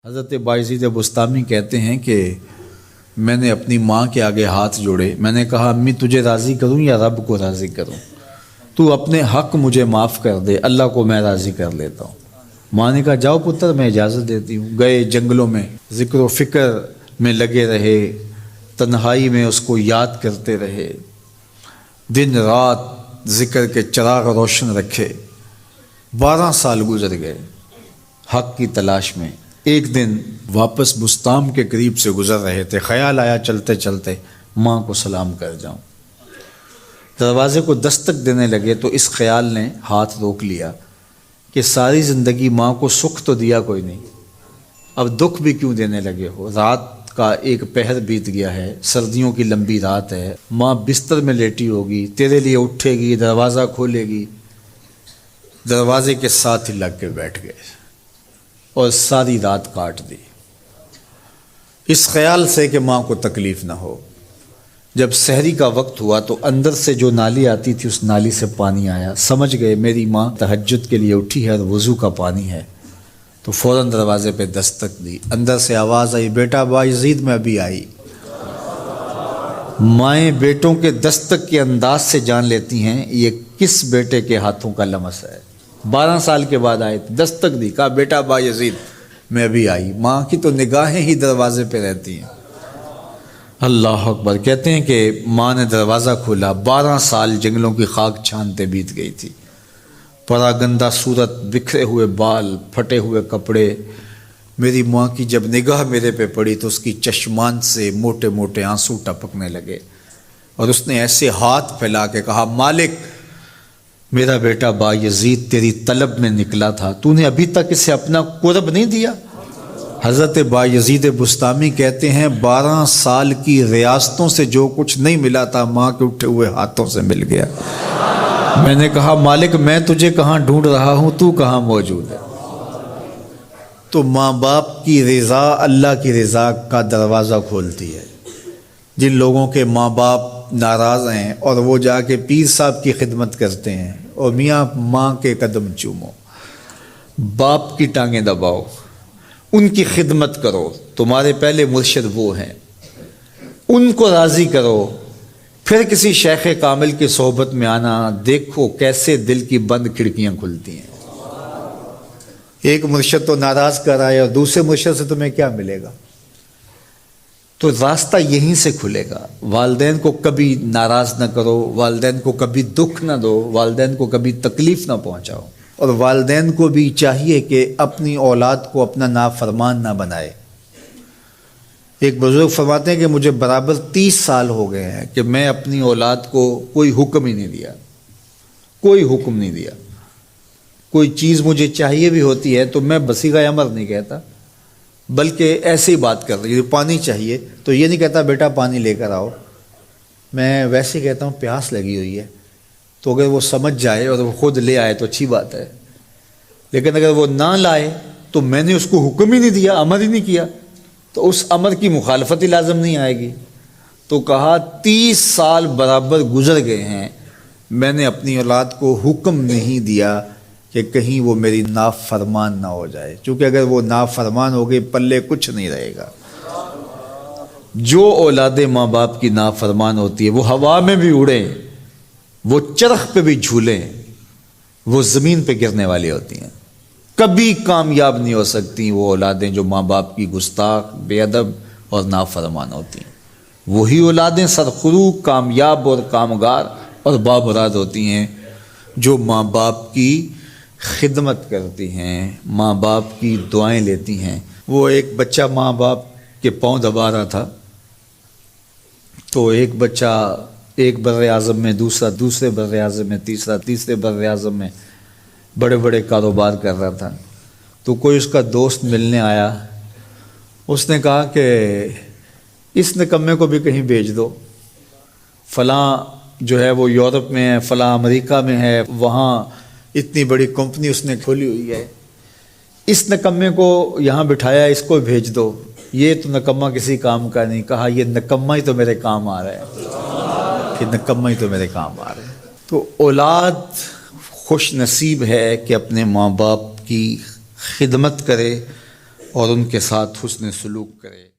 حضرت بایزید بستامی کہتے ہیں کہ میں نے اپنی ماں کے آگے ہاتھ جوڑے، میں نے کہا امی تجھے راضی کروں یا رب کو راضی کروں؟ تو اپنے حق مجھے معاف کر دے، اللہ کو میں راضی کر لیتا ہوں۔ ماں نے کہا جاؤ پتر میں اجازت دیتی ہوں۔ گئے جنگلوں میں ذکر و فکر میں لگے رہے، تنہائی میں اس کو یاد کرتے رہے، دن رات ذکر کے چراغ روشن رکھے۔ 12 سال گزر گئے حق کی تلاش میں۔ ایک دن واپس بستام کے قریب سے گزر رہے تھے، خیال آیا چلتے چلتے ماں کو سلام کر جاؤں۔ دروازے کو دستک دینے لگے تو اس خیال نے ہاتھ روک لیا کہ ساری زندگی ماں کو سکھ تو دیا کوئی نہیں، اب دکھ بھی کیوں دینے لگے ہو؟ رات کا ایک پہر بیت گیا ہے، سردیوں کی لمبی رات ہے، ماں بستر میں لیٹی ہوگی، تیرے لیے اٹھے گی، دروازہ کھولے گی۔ دروازے کے ساتھ ہی لگ کے بیٹھ گئے اور ساری رات کاٹ دی، اس خیال سے کہ ماں کو تکلیف نہ ہو۔ جب سحری کا وقت ہوا تو اندر سے جو نالی آتی تھی اس نالی سے پانی آیا، سمجھ گئے میری ماں تہجد کے لیے اٹھی ہے اور وضو کا پانی ہے، تو فوراً دروازے پہ دستک دی۔ اندر سے آواز آئی بیٹا بایزید میں ابھی آئی۔ مائیں بیٹوں کے دستک کے انداز سے جان لیتی ہیں یہ کس بیٹے کے ہاتھوں کا لمس ہے۔ 12 سال کے بعد آئے، دستک دی، کہا بیٹا بایزید میں ابھی آئی۔ ماں کی تو نگاہیں ہی دروازے پہ رہتی ہیں۔ اللہ اکبر۔ کہتے ہیں کہ ماں نے دروازہ کھولا، 12 سال جنگلوں کی خاک چھانتے بیت گئی تھی، پراگندہ صورت، بکھرے ہوئے بال، پھٹے ہوئے کپڑے۔ میری ماں کی جب نگاہ میرے پہ پڑی تو اس کی چشمان سے موٹے موٹے آنسو ٹپکنے لگے، اور اس نے ایسے ہاتھ پھیلا کے کہا مالک میرا بیٹا بایزید تیری طلب میں نکلا تھا، تو نے ابھی تک اسے اپنا قرب نہیں دیا۔ حضرت بایزید بستامی کہتے ہیں 12 سال کی ریاستوں سے جو کچھ نہیں ملا تھا ماں کے اٹھے ہوئے ہاتھوں سے مل گیا۔ میں نے کہا مالک میں تجھے کہاں ڈھونڈ رہا ہوں، تو کہاں موجود ہے؟ تو ماں باپ کی رضا اللہ کی رضا کا دروازہ کھولتی ہے۔ جن لوگوں کے ماں باپ ناراض ہیں اور وہ جا کے پیر صاحب کی خدمت کرتے ہیں، اور میاں ماں کے قدم چومو، باپ کی ٹانگیں دباؤ، ان کی خدمت کرو، تمہارے پہلے مرشد وہ ہیں، ان کو راضی کرو، پھر کسی شیخ کامل کی صحبت میں آنا، دیکھو کیسے دل کی بند کھڑکیاں کھلتی ہیں۔ ایک مرشد تو ناراض کر آئے اور دوسرے مرشد سے تمہیں کیا ملے گا؟ تو راستہ یہیں سے کھلے گا۔ والدین کو کبھی ناراض نہ کرو، والدین کو کبھی دکھ نہ دو، والدین کو کبھی تکلیف نہ پہنچاؤ، اور والدین کو بھی چاہیے کہ اپنی اولاد کو اپنا نافرمان نہ بنائے۔ ایک بزرگ فرماتے ہیں کہ مجھے برابر 30 سال ہو گئے ہیں کہ میں اپنی اولاد کو کوئی حکم ہی نہیں دیا، کوئی حکم نہیں دیا۔ کوئی چیز مجھے چاہیے بھی ہوتی ہے تو میں بصیغہ امر نہیں کہتا، بلکہ ایسے ہی بات کر رہی ہوں۔ پانی چاہیے تو یہ نہیں کہتا بیٹا پانی لے کر آؤ، میں ویسے کہتا ہوں پیاس لگی ہوئی ہے، تو اگر وہ سمجھ جائے اور وہ خود لے آئے تو اچھی بات ہے، لیکن اگر وہ نہ لائے تو میں نے اس کو حکم ہی نہیں دیا، امر ہی نہیں کیا، تو اس امر کی مخالفت ہی لازم نہیں آئے گی۔ تو کہا 30 سال برابر گزر گئے ہیں، میں نے اپنی اولاد کو حکم نہیں دیا کہ کہیں وہ میری نافرمان نہ ہو جائے، چونکہ اگر وہ نافرمان ہو گئی پلے کچھ نہیں رہے گا۔ جو اولاد ماں باپ کی نافرمان ہوتی ہے وہ ہوا میں بھی اڑیں، وہ چرخ پہ بھی جھولیں، وہ زمین پہ گرنے والی ہوتی ہیں، کبھی کامیاب نہیں ہو سکتی وہ اولادیں جو ماں باپ کی گستاخ، بے ادب اور نافرمان ہوتی ہیں۔ وہی اولادیں سرخرو، کامیاب اور کامگار اور بامراد ہوتی ہیں جو ماں باپ کی خدمت کرتی ہیں، ماں باپ کی دعائیں لیتی ہیں۔ وہ ایک بچہ ماں باپ کے پاؤں دبا رہا تھا، تو ایک بچہ ایک بر اعظم میں، دوسرا دوسرے بر اعظم میں، تیسرا تیسرے بر اعظم میں بڑے بڑے کاروبار کر رہا تھا۔ تو کوئی اس کا دوست ملنے آیا، اس نے کہا کہ اس نکمے کو بھی کہیں بھیج دو، فلاں جو ہے وہ یورپ میں ہے، فلاں امریکہ میں ہے، وہاں اتنی بڑی کمپنی اس نے کھولی ہوئی ہے، اس نکمے کو یہاں بٹھایا، اس کو بھیج دو، یہ تو نکمہ کسی کام کا نہیں۔ کہا یہ نکمہ ہی تو میرے کام آ رہا ہے، کہ نکمہ ہی تو میرے کام آ رہا ہے۔ تو اولاد خوش نصیب ہے کہ اپنے ماں باپ کی خدمت کرے اور ان کے ساتھ حسن سلوک کرے۔